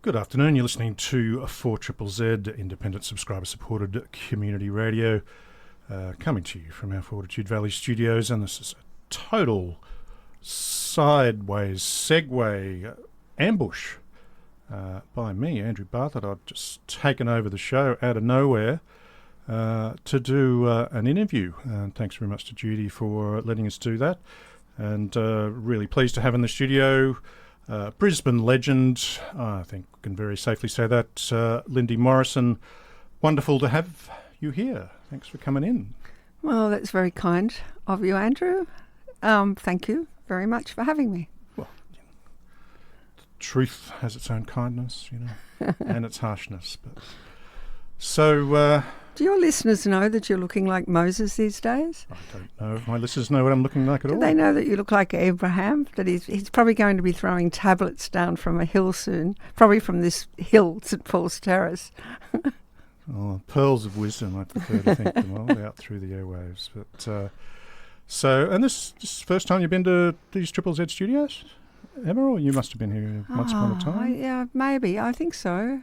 Good afternoon. You're listening to 4ZZZ, independent subscriber-supported community radio, coming to you from our Fortitude Valley studios, and this is a total sideways segue ambush by me, Andrew Bartlett. I've just taken over the show out of nowhere to do an interview. Thanks very much to Judy for letting us do that, and really pleased to have in the studio Brisbane legend, I think we can very safely say that, Lindy Morrison. Wonderful to have you here. Thanks for coming in. Well, that's very kind of you, Andrew. Thank you very much for having me. Well, truth has its own kindness, you know, and its harshness. But so, do your listeners know that you're looking like Moses these days? I don't know if my listeners know what I'm looking like at all. Do they know that you look like Abraham? That he's probably going to be throwing tablets down from a hill soon, probably from this hill, St Paul's Terrace. Oh, pearls of wisdom, I prefer to think them all out through the airwaves. But and this is the first time you've been to these Triple Z studios ever, or you must have been here once upon a time? Yeah, maybe. I think so.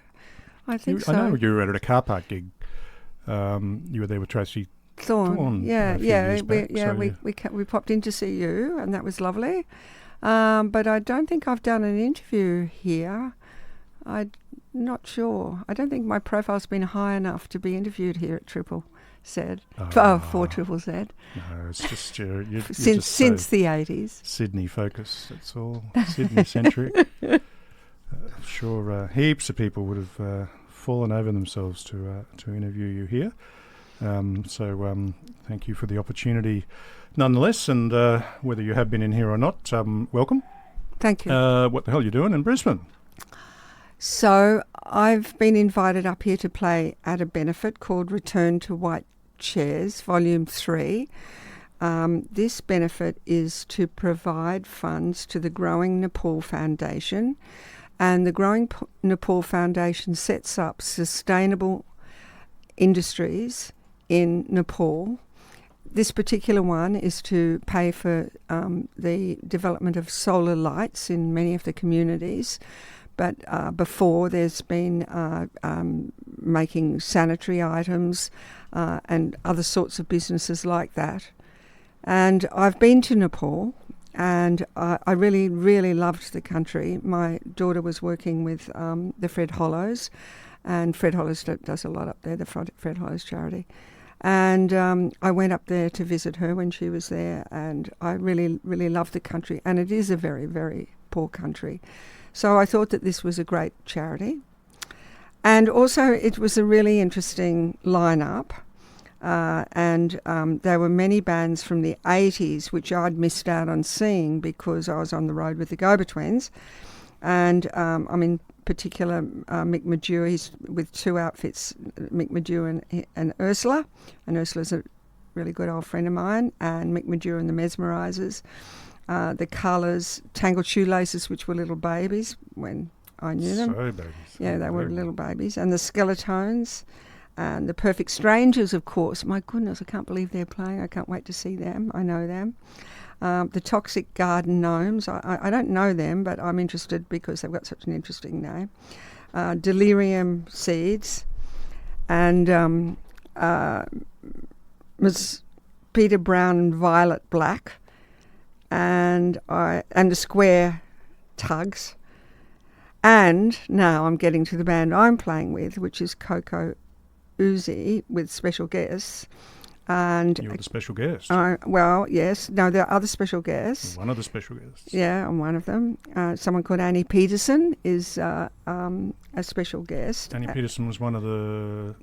I know you were at a car park gig. You were there with Tracy Thorne. We popped in to see you, and that was lovely. But I don't think I've done an interview here. I'm not sure. I don't think my profile's been high enough to be interviewed here at Triple Z. For Triple Z. No, it's just you're since the 80s. Sydney focused. That's all. Sydney centric. Sure, heaps of people would have fallen over themselves to interview you here. So thank you for the opportunity nonetheless, and whether you have been in here or not, welcome. Thank you. What the hell are you doing in Brisbane? So I've been invited up here to play at a benefit called Return to White Chairs, Volume 3. This benefit is to provide funds to the Growing Nepal Foundation, and the Growing Nepal Foundation sets up sustainable industries in Nepal. This particular one is to pay for the development of solar lights in many of the communities. But before, there's been making sanitary items and other sorts of businesses like that. And I've been to Nepal, and I really, really loved the country. My daughter was working with the Fred Hollows, and Fred Hollows does a lot up there, the Fred Hollows charity. And I went up there to visit her when she was there, and I really, really loved the country. And it is a very, very poor country. So I thought that this was a great charity. And also it was a really interesting lineup. And there were many bands from the 80s, which I'd missed out on seeing because I was on the road with the Go-Betweens. And in particular, Mick Madew, he's with two outfits, Mick Madew and Ursula. And Ursula's a really good old friend of mine. And Mick Madew and the Mesmerisers. The Colours, Tangled Shoelaces, which were little babies when I knew them. So babies. Yeah, they were little babies. And the Skeletones, and the Perfect Strangers, of course. My goodness, I can't believe they're playing. I can't wait to see them. I know them. The Toxic Garden Gnomes. I don't know them, but I'm interested because they've got such an interesting name. Delirium Seeds, and Miss Peter Brown and Violet Black. And the Square Tugs. And now I'm getting to the band I'm playing with, which is Coco Uzi with special guests. And you're the special guest. Well, yes. No, there are other special guests. One of the special guests. Yeah, I'm one of them. Someone called Annie Peterson is a special guest. Annie Peterson was one of the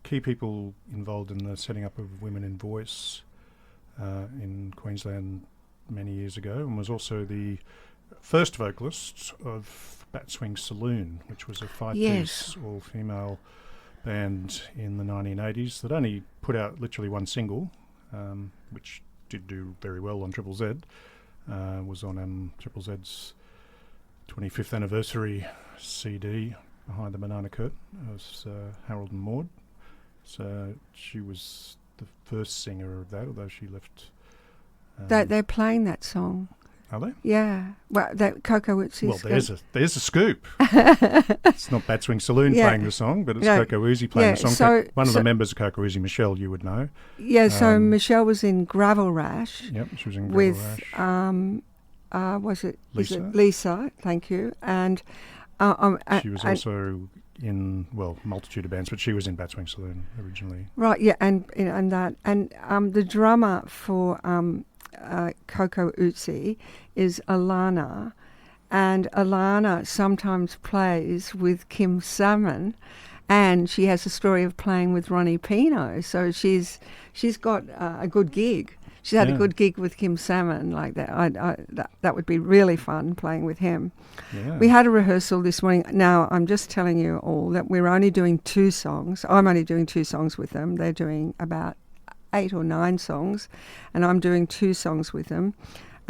key people involved in the setting up of Women in Voice in Queensland many years ago, and was also the first vocalist of Bat Swing Saloon, which was a five-piece all-female band in the 1980s that only put out literally one single, which did do very well on Triple Z. Was on Triple Z's 25th anniversary CD, Behind the Banana Curtain. It was Harold and Maude. So she was the first singer of that, although she left. They're playing that song. Are they? Yeah. Well, that Coco Uzi's... Well, there's a scoop. It's not Batswing Saloon playing the song, but it's Coco Uzi playing the song. So, one of the members of Coco Uzi, Michelle, you would know. Yeah, so Michelle was in Gravel Rash. Yep, she was in Gravel with, Rash. Was it Lisa? Lisa, thank you. And she was also in, multitude of bands, but she was in Batswing Saloon originally. Right, yeah, and that. And the drummer for Coco Uzi is Alana, and Alana sometimes plays with Kim Salmon, and she has a story of playing with Ronnie Pino. So she's got a good gig. She's had a good gig with Kim Salmon like that. That would be really fun playing with him. Yeah. We had a rehearsal this morning. Now, I'm just telling you all that we're only doing 2 songs. I'm only doing 2 songs with them. They're doing about 8 or 9 songs, and I'm doing 2 songs with them.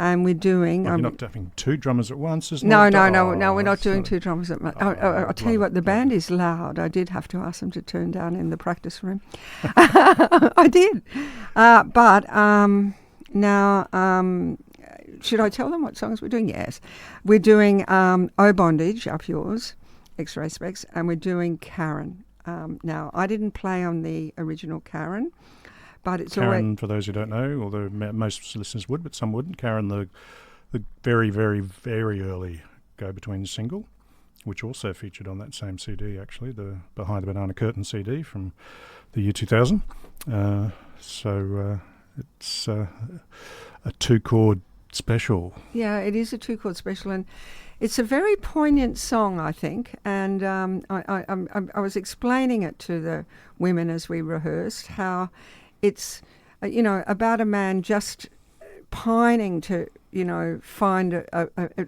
And we're doing... you're not having 2 drummers at once, isn't no, it? No, we're not doing 2 drummers at once. I'll tell you what, the band is loud. I did have to ask them to turn down in the practice room. I did. Now, should I tell them what songs we're doing? Yes. We're doing O Bondage, Up Yours, X-Ray Specs, and we're doing Karen. Now, I didn't play on the original Karen, but it's Karen, for those who don't know, although most listeners would, but some wouldn't, Karen, the very, very, very early Go-Between single, which also featured on that same CD, actually, the Behind the Banana Curtain CD from the year 2000. It's a 2-chord special. Yeah, it is a 2-chord special, and it's a very poignant song, I think. And I was explaining it to the women as we rehearsed, how it's, about a man just pining to, find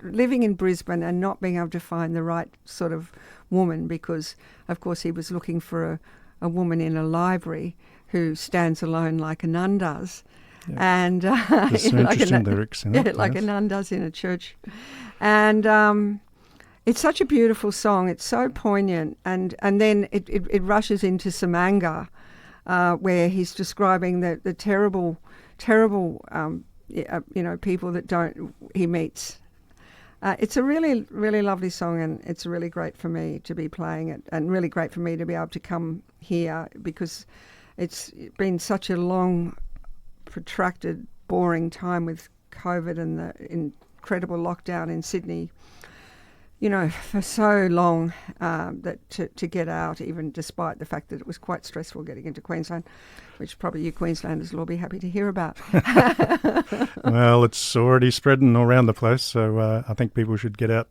living in Brisbane and not being able to find the right sort of woman, because, of course, he was looking for a woman in a library who stands alone like a nun does. Yeah. And there's some interesting lyrics in it. Like a nun does in a church. And it's such a beautiful song. It's so poignant. And then it rushes into some anger, where he's describing the terrible people that he meets. It's a really, really lovely song, and it's really great for me to be playing it, and really great for me to be able to come here, because it's been such a long, protracted, boring time with COVID and the incredible lockdown in Sydney, for so long, that to get out, even despite the fact that it was quite stressful getting into Queensland, which probably you Queenslanders will all be happy to hear about. Well, it's already spreading all around the place, so I think people should get out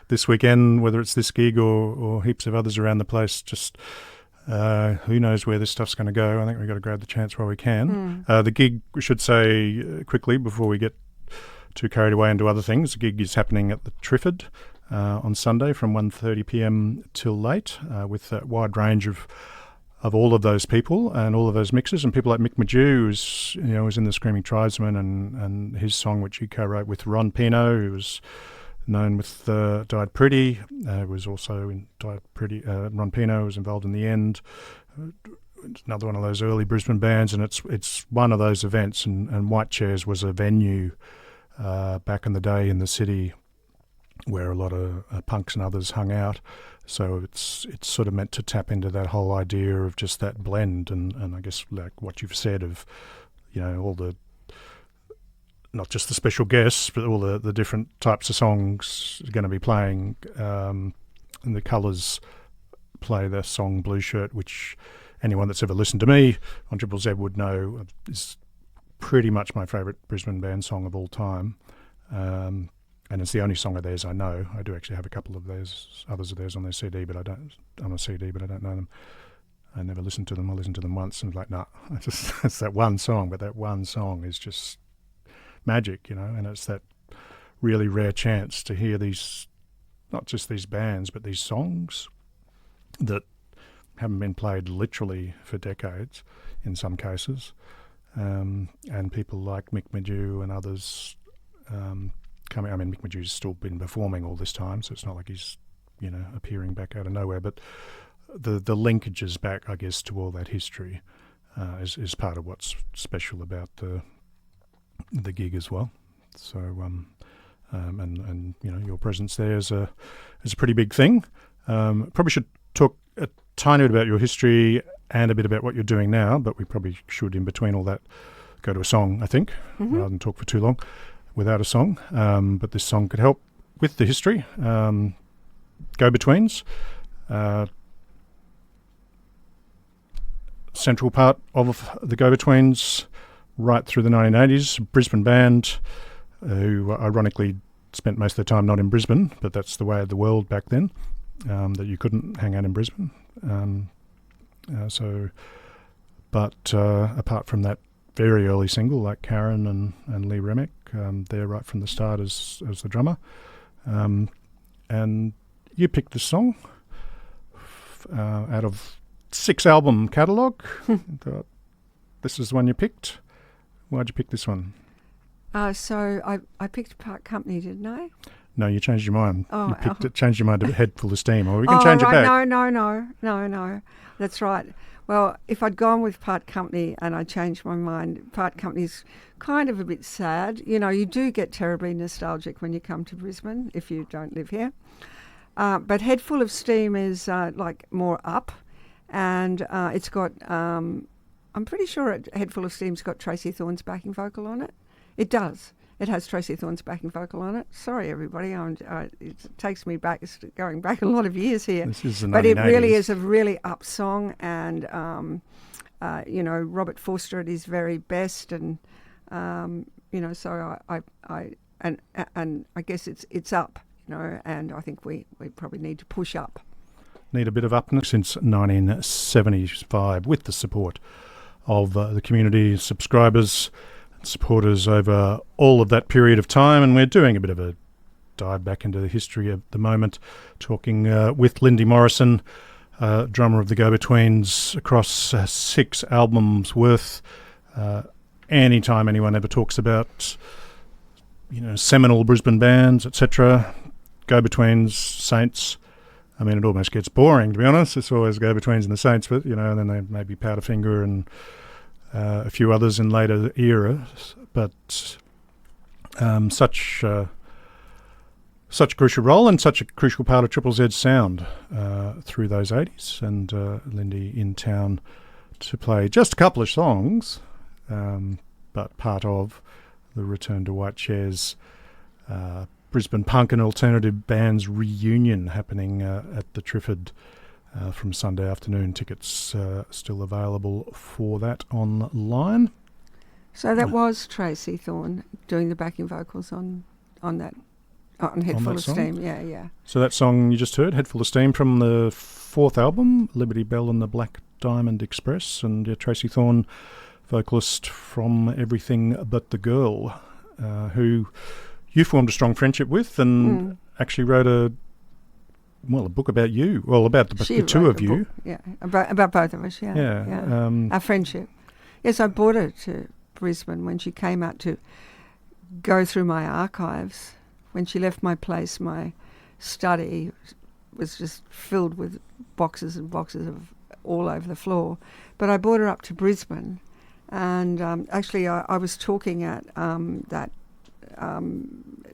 this weekend, whether it's this gig or heaps of others around the place. Just who knows where this stuff's going to go. I think we've got to grab the chance while we can. The gig, we should say quickly before we get too carried away into other things, the gig is happening at the Triffid on Sunday from 1:30pm till late, with a wide range of all of those people and all of those mixes, and people like Mick Magew, who's in the Screaming Tribesmen, and his song which he co-wrote with Ron Pino, who was known with Died Pretty, was also in Died Pretty. Ron Pino was involved in The End. It's another one of those early Brisbane bands, and it's one of those events, and White Chairs was a venue back in the day in the city where a lot of punks and others hung out. So it's sort of meant to tap into that whole idea of just that blend, and I guess like what you've said of, all the, not just the special guests, but all the different types of songs are going to be playing. And the Colours play the song Blue Shirt, which anyone that's ever listened to me on Triple Z would know is pretty much my favourite Brisbane band song of all time. And it's the only song of theirs I know. I do actually have a couple of others of theirs on their CD, but I don't know them. I never listened to them. I listened to them once and was like, nah, it's that one song, but that one song is just magic, and it's that really rare chance to hear these, not just these bands, but these songs that haven't been played literally for decades in some cases. And people like Mick Magew and others coming. I mean, Mick Magew's still been performing all this time, so it's not like he's, appearing back out of nowhere. But the linkages back, I guess, to all that history is part of what's special about the gig as well. So and your presence there is a pretty big thing. Probably should talk a tiny bit about your history and a bit about what you're doing now, but we probably should, in between all that, go to a song, I think, rather than talk for too long without a song. But this song could help with the history. Go-Betweens, central part of the Go-Betweens right through the 1980s. Brisbane band who ironically spent most of their time not in Brisbane, but that's the way of the world back then, that you couldn't hang out in Brisbane. Apart from that very early single, like Karen and Lee Remick, they're right from the start as the drummer. And you picked this song out of 6 album catalogue. This is the one you picked. Why'd you pick this one? So I picked Part Company, didn't I? No, you changed your mind. Oh, changed your mind to Head Full of Steam, or we can change it back. No. That's right. Well, if I'd gone with Part Company and I changed my mind, Part Company's kind of a bit sad. You do get terribly nostalgic when you come to Brisbane if you don't live here. But Head Full of Steam is like more up, and it's got, I'm pretty sure Head Full of Steam's got Tracy Thorn's backing vocal on it. It does. It has Tracy Thorn's backing vocal on it. Sorry, everybody. It takes me back. It's going back a lot of years here. This is the 1980s. But it really is a really up song, and Robert Forster at his very best, and so I guess it's up, and I think we probably need to push up. Need a bit of upness since 1975, with the support of the community, subscribers, supporters over all of that period of time, and we're doing a bit of a dive back into the history at the moment, talking with Lindy Morrison, drummer of the Go-Betweens, across 6 albums worth. Anytime anyone ever talks about seminal Brisbane bands, etc., Go-Betweens, Saints, I mean, it almost gets boring, to be honest. It's always Go-Betweens and the Saints, but and then they maybe Powderfinger and a few others in later eras, but such a crucial role and such a crucial part of Triple Z's sound through those 80s, and Lindy in town to play just a couple of songs, but part of the Return to White Chairs Brisbane punk and alternative bands reunion happening at the Triffid from Sunday afternoon. Tickets still available for that online. So that was Tracy Thorn doing the backing vocals on Head Full of Steam. Yeah. So that song you just heard, Head Full of Steam, from the 4th album, Liberty Bell and the Black Diamond Express, and Tracy Thorn, vocalist from Everything But the Girl, who you formed a strong friendship with, and actually wrote a book about you. Well, about the two of you. Yeah, about both of us, yeah. Our friendship. Yes, I brought her to Brisbane when she came out to go through my archives. When she left my place, my study was just filled with boxes and boxes of all over the floor. But I brought her up to Brisbane, and actually I was talking at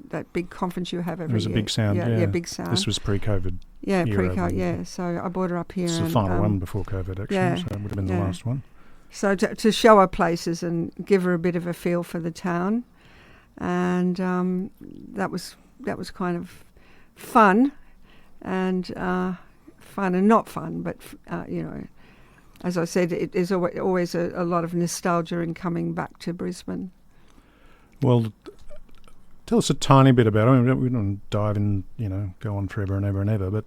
that big conference you have every year. It was a big sound, yeah. Big sound. This was pre-COVID. Yeah, pre-COVID, yeah. So I brought her up here. It's the final one before COVID, actually, so it would have been the last one. So to show her places and give her a bit of a feel for the town, and that was kind of fun, and not fun, but as I said, it is always a lot of nostalgia in coming back to Brisbane. Well, tell us a tiny bit about it. I mean, we don't dive in, go on forever and ever and ever, but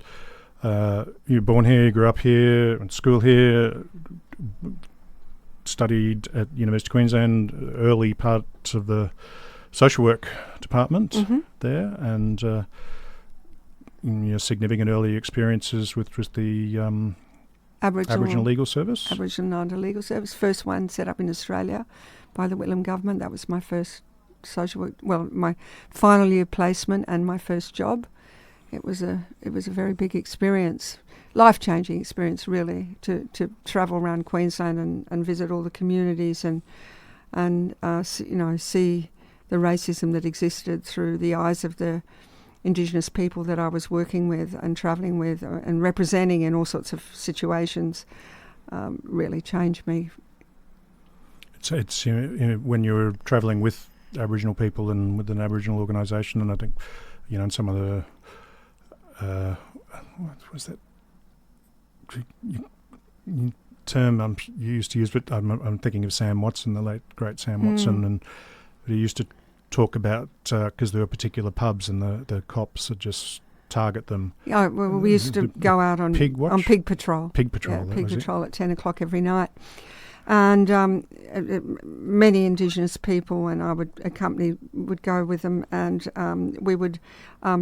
you were born here, you grew up here, went to school here, studied at University of Queensland, early parts of the social work department there, and your significant early experiences with the Aboriginal Legal Service. Aboriginal Legal Service, first one set up in Australia by the Whitlam government. That was my first social work, my final year placement and my first job. It was a very big experience, life-changing experience, really, to travel around Queensland and visit all the communities and see racism that existed through the eyes of the Indigenous people that I was working with and travelling with and representing in all sorts of situations really changed me. It's when you're travelling with Aboriginal people and with an Aboriginal organisation, and I think, in some of the what was that term you used to use, but I'm thinking of Sam Watson, the late great Sam Watson, and he used to talk about because there were particular pubs and the cops would just target them. Yeah, well, we used to go out on pig patrol. Pig patrol. Yeah, pig patrol at 10 o'clock every night. And many Indigenous people, and I would go with them, and we would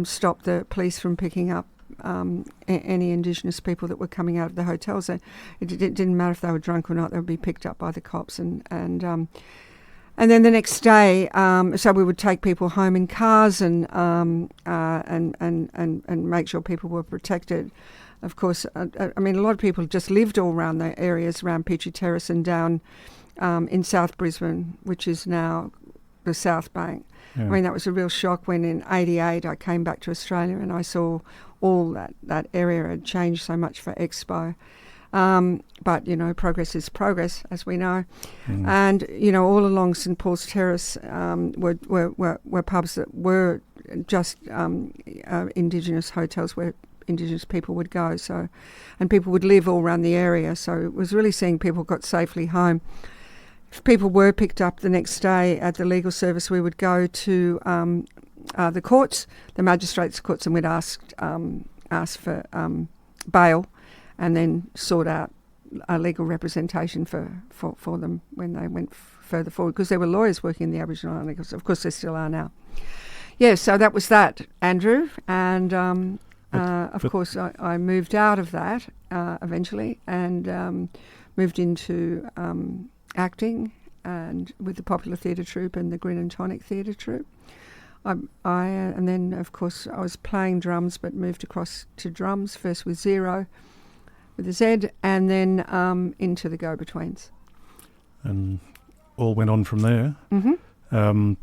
stop the police from picking up any Indigenous people that were coming out of the hotels. It didn't matter if they were drunk or not; they would be picked up by the cops, and then the next day, so we would take people home in cars and make sure people were protected. Of course, a lot of people just lived all around the areas around Petrie Terrace and down in South Brisbane, which is now the South Bank. Yeah. That was a real shock when in '88 I came back to Australia and I saw all that area had changed so much for Expo. But, progress is progress, as we know. And, all along St Paul's Terrace were pubs that were just Indigenous hotels where Indigenous people would go, and people would live all around the area. So it was really seeing people got safely home. If people were picked up the next day at the legal service, we would go to the courts, the magistrates' courts, and we'd ask for bail, and then sort out a legal representation for them when they went further forward, because there were lawyers working in the Aboriginal Islands. Of course, there still are now. Yeah, so that was that, Andrew, and of course I moved out of that eventually and moved into acting, and with the Popular Theatre Troupe and the Grin and Tonic Theatre Troupe. And then, of course, I was playing drums, but moved across to drums, first with Zero, with a Z, and then into the Go-Betweens. And all went on from there. Mm-hmm.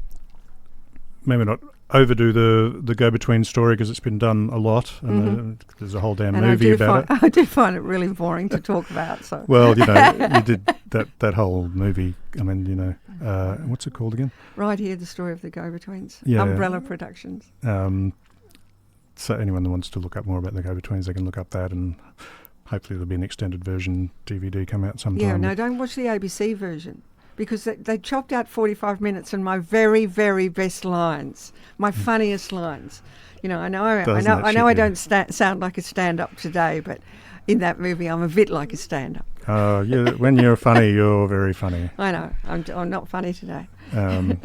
Maybe not overdo the Go-Between story, because it's been done a lot, and there's a whole damn movie about it. I do find it really boring to talk about. So well, you did that whole movie. What's it called again? Right Here, the Story of the Go-Betweens. Yeah. Umbrella Productions. So anyone that wants to look up more about the Go-Betweens, they can look up that, and hopefully there'll be an extended version DVD come out sometime. Yeah, no, don't watch the ABC version, because they chopped out 45 minutes and my very, very best lines, my funniest lines. I know I don't sound like a stand-up today, but in that movie I'm a bit like a stand-up. When you're funny, you're very funny. I know. I'm not funny today. No.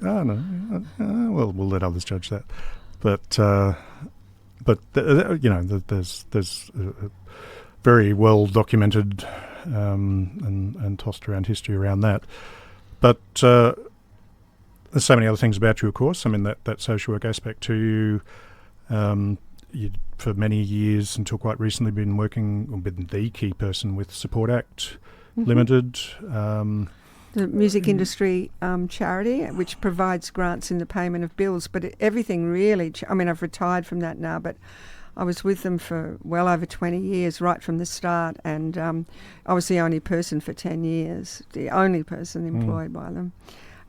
Well, we'll let others judge that. But there's very well documented and tossed around history around that. But there's so many other things about you, of course. That social work aspect to you. You, for many years, until quite recently, been working, or been the key person with Support Act Limited. The music industry charity, which provides grants in the payment of bills. But everything really, I've retired from that now, but I was with them for well over 20 years, right from the start, and I was the only person for 10 years, the only person employed by them.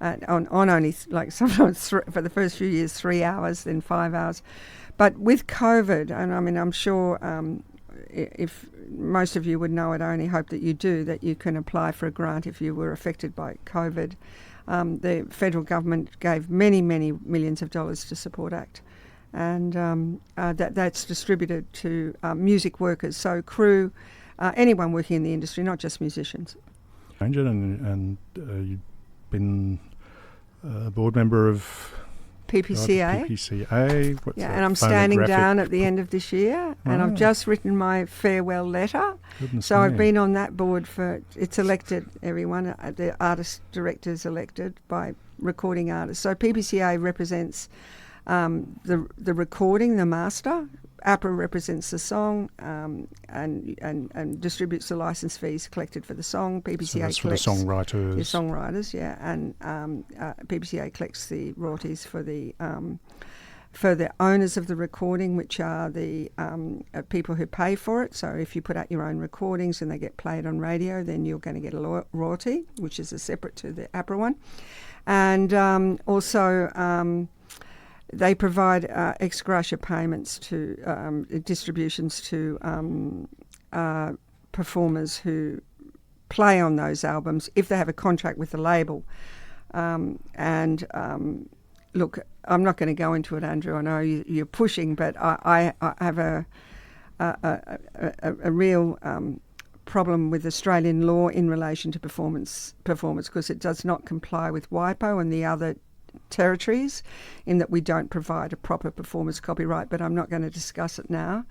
On only, sometimes for the first few years, 3 hours, then 5 hours. But with COVID, and I'm sure if most of you would know it, I only hope that you do, that you can apply for a grant if you were affected by COVID. The federal government gave many, many millions of dollars to Support Act, and that's distributed to music workers, so crew, anyone working in the industry, not just musicians. And you've been a board member of PPCA. PPCA. And I'm standing down at the end of this year, and I've just written my farewell letter. So I've been on that board it's elected, everyone, the artist directors elected by recording artists. So PPCA represents the recording, the master, APRA represents the song and distributes the license fees collected for the song. PPCA So that's collects for the songwriters. The songwriters, yeah, and PPCA collects the royalties for the owners of the recording, which are the people who pay for it. So if you put out your own recordings and they get played on radio, then you're going to get a royalty, which is separate to the APRA one. And also they provide ex gratia payments to distributions to performers who play on those albums if they have a contract with the label. Look, I'm not going to go into it, Andrew. I know you're pushing, but I have a real problem with Australian law in relation to performance because it does not comply with WIPO and the other territories in that we don't provide a proper performance copyright, but I'm not going to discuss it now.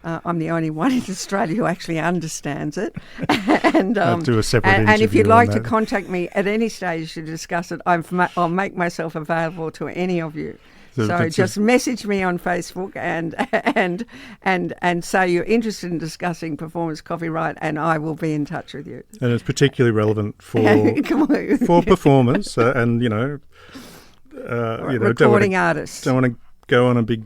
I'm the only one in Australia who actually understands it. And I'll do a separate interview. And if you'd like to contact me at any stage to discuss it, I'll make myself available to any of you. So just message me on Facebook and say you're interested in discussing performance copyright, and I will be in touch with you. And it's particularly relevant for performers and recording artists. Don't want to go on a big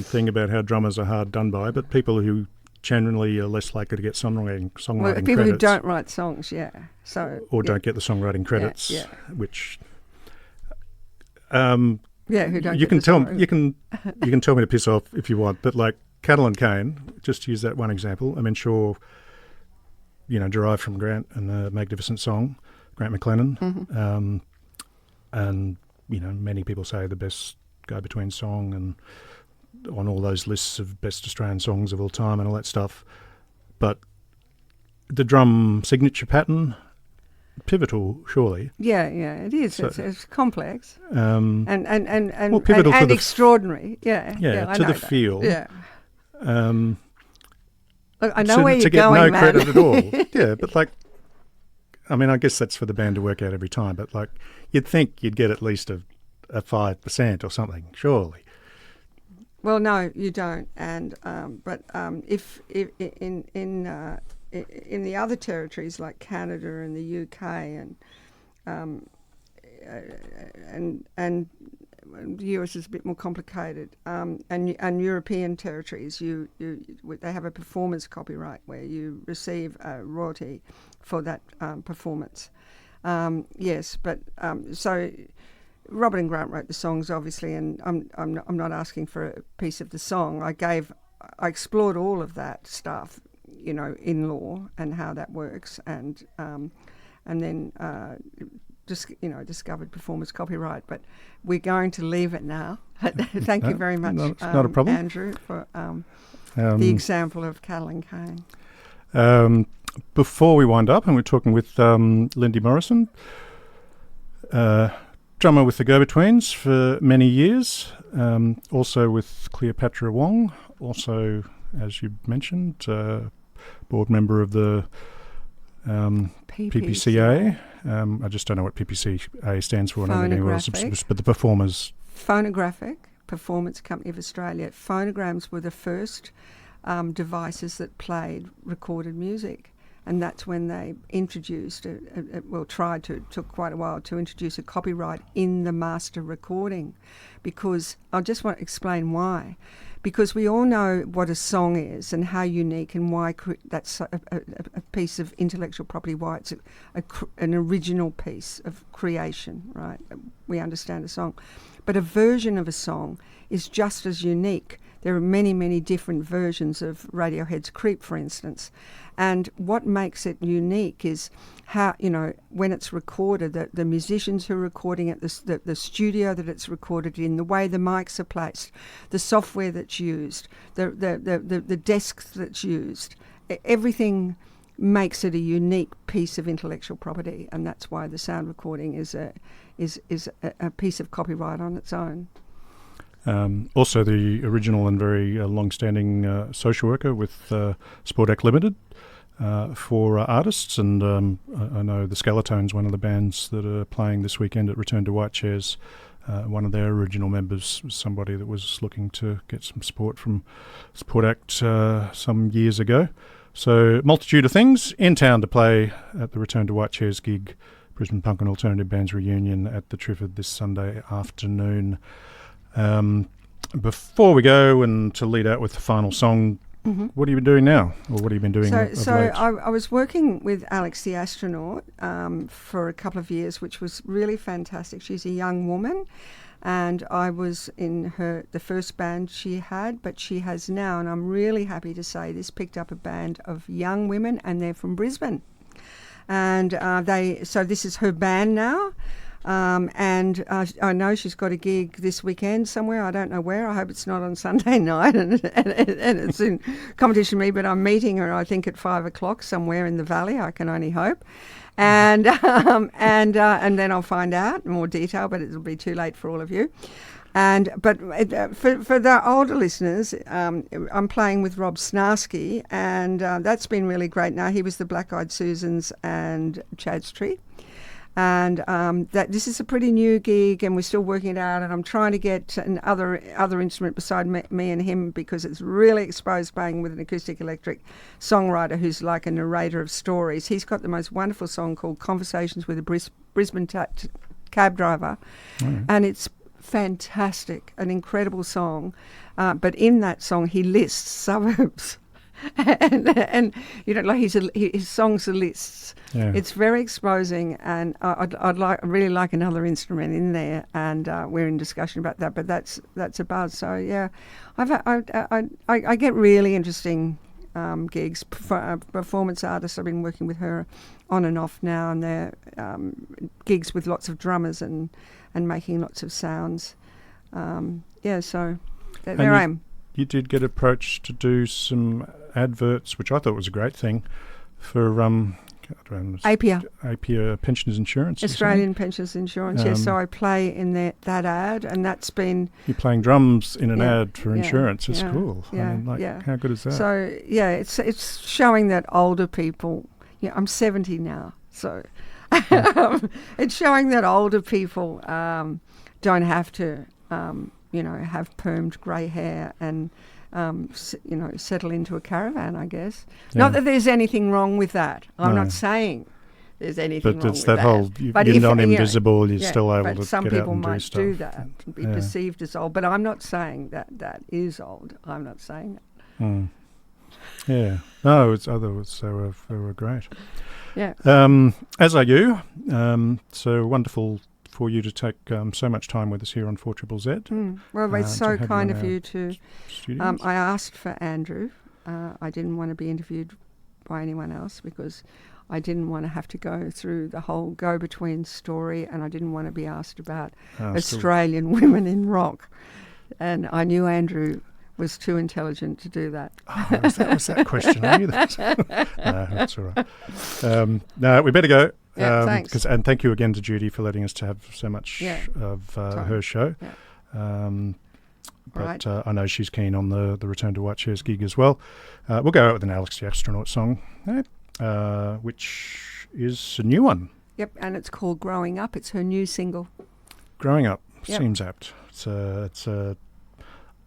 thing about how drummers are hard done by, but people who generally are less likely to get songwriting people credits. Who don't write songs, don't get the songwriting credits, which who don't. You can tell me to piss off if you want, but like Cattle and Cane, just to use that one example. I mean, sure, derived from Grant and a magnificent song, Grant McLennan, and many people say the best go-between song and on all those lists of best Australian songs of all time and all that stuff. But the drum signature pattern, pivotal, surely. Yeah, it is. So, it's complex and pivotal and extraordinary. Yeah, I to know the that. feel. Yeah. Look, I know to, where you're to get going, no man. credit at all. Yeah, but I guess that's for the band to work out every time. But you'd think you'd get at least a 5% or something, surely. Well, no, you don't. And if in the other territories like Canada and the UK and the US is a bit more complicated, and European territories, they have a performance copyright where you receive a royalty for that performance. Yes, but so. Robert and Grant wrote the songs, obviously, and I'm not asking for a piece of the song. I explored all of that stuff, in law and how that works, and then discovered performance copyright. But we're going to leave it now. Thank you very much, it's not a problem, Andrew, for the example of Cattle and Cane. Before we wind up, and we're talking with Lindy Morrison. Drummer with the Go-Betweens for many years, also with Cleopatra Wong, also, as you mentioned, board member of the PPCA. I just don't know what PPCA stands for. But the performers. Phonographic Performance Company of Australia. Phonograms were the first devices that played recorded music. And that's when they introduced, took quite a while to introduce a copyright in the master recording. Because I just want to explain why. Because we all know what a song is and how unique and why that's a piece of intellectual property, why it's an original piece of creation, right? We understand a song. But a version of a song is just as unique. There are many, many different versions of Radiohead's Creep, for instance. And what makes it unique is how, when it's recorded, the musicians who are recording it, the studio that it's recorded in, the way the mics are placed, the software that's used, the desks that's used, everything makes it a unique piece of intellectual property. And that's why the sound recording is a piece of copyright on its own. Also the original and very long-standing social worker with Sport Act Limited for artists, and I know the Skeletones, one of the bands that are playing this weekend at Return to White Chairs, one of their original members was somebody that was looking to get some support from Support Act some years ago. So multitude of things in town to play at the Return to White Chairs gig, Brisbane Punk and Alternative Bands reunion at the Triffid this Sunday afternoon. Before we go and to lead out with the final song, what have you been doing now, or what have you been doing of late? I was working with Alex the astronaut for a couple of years, which was really fantastic. She's a young woman, and I was in the first band she had, but she has now, and I'm really happy to say this, picked up a band of young women, and they're from Brisbane. And so this is her band now. And I know she's got a gig this weekend somewhere. I don't know where. I hope it's not on Sunday night and it's in competition with me, but I'm meeting her, I think, at 5 o'clock somewhere in the valley. I can only hope. And then I'll find out more detail, but it'll be too late for all of you. But for the older listeners, I'm playing with Rob Snarsky, and that's been really great. Now, he was the Black Eyed Susans and Chad's Tree. And that this is a pretty new gig, and we're still working it out. And I'm trying to get other instrument beside me and him, because it's really exposed playing with an acoustic electric songwriter who's like a narrator of stories. He's got the most wonderful song called Conversations with a Brisbane Cab Driver, and it's fantastic, an incredible song. But in that song, he lists suburbs. and you know, like his songs are lists. Yeah. It's very exposing, and I'd really like another instrument in there, and we're in discussion about that. But that's a buzz. So yeah, I get really interesting gigs. Performance artists. I've been working with her on and off now, and they're gigs with lots of drummers and making lots of sounds. So there I am. You did get approached to do some adverts, which I thought was a great thing, for APIA Pensioners Insurance. Australian Pensioners Insurance, yes. So I play in that ad, and that's been... You're playing drums in an ad for insurance. It's cool. How good is that? So, it's showing that older people... Yeah, I'm 70 now, so... it's showing that older people don't have to... have permed grey hair and, settle into a caravan, I guess. Yeah. Not that there's anything wrong with that. I'm not saying there's anything wrong with that. But it's that whole, you're not invisible, you're still able to get out and do stuff. But some people might do that and be perceived as old. But I'm not saying that is old. I'm not saying that. Mm. Yeah. No, they were great. Yeah. As are you. So wonderful for you to take so much time with us here on 4ZZZ. Well, it's so kind of you to... I asked for Andrew. I didn't want to be interviewed by anyone else, because I didn't want to have to go through the whole go-between story, and I didn't want to be asked about Australian women in rock. And I knew Andrew was too intelligent to do that. Oh, was that question? I knew that. No, that's all right. No, we better go. Yeah, thanks. And thank you again to Judy for letting us to have so much of her show. Yeah. But I know she's keen on the Return to White Chairs gig as well. We'll go out with an Alex the Astronaut song, which is a new one. Yep, and it's called Growing Up. It's her new single. Growing Up seems apt. It's a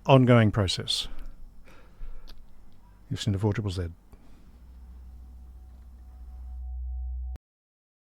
ongoing process. You've listened to 4ZZZ.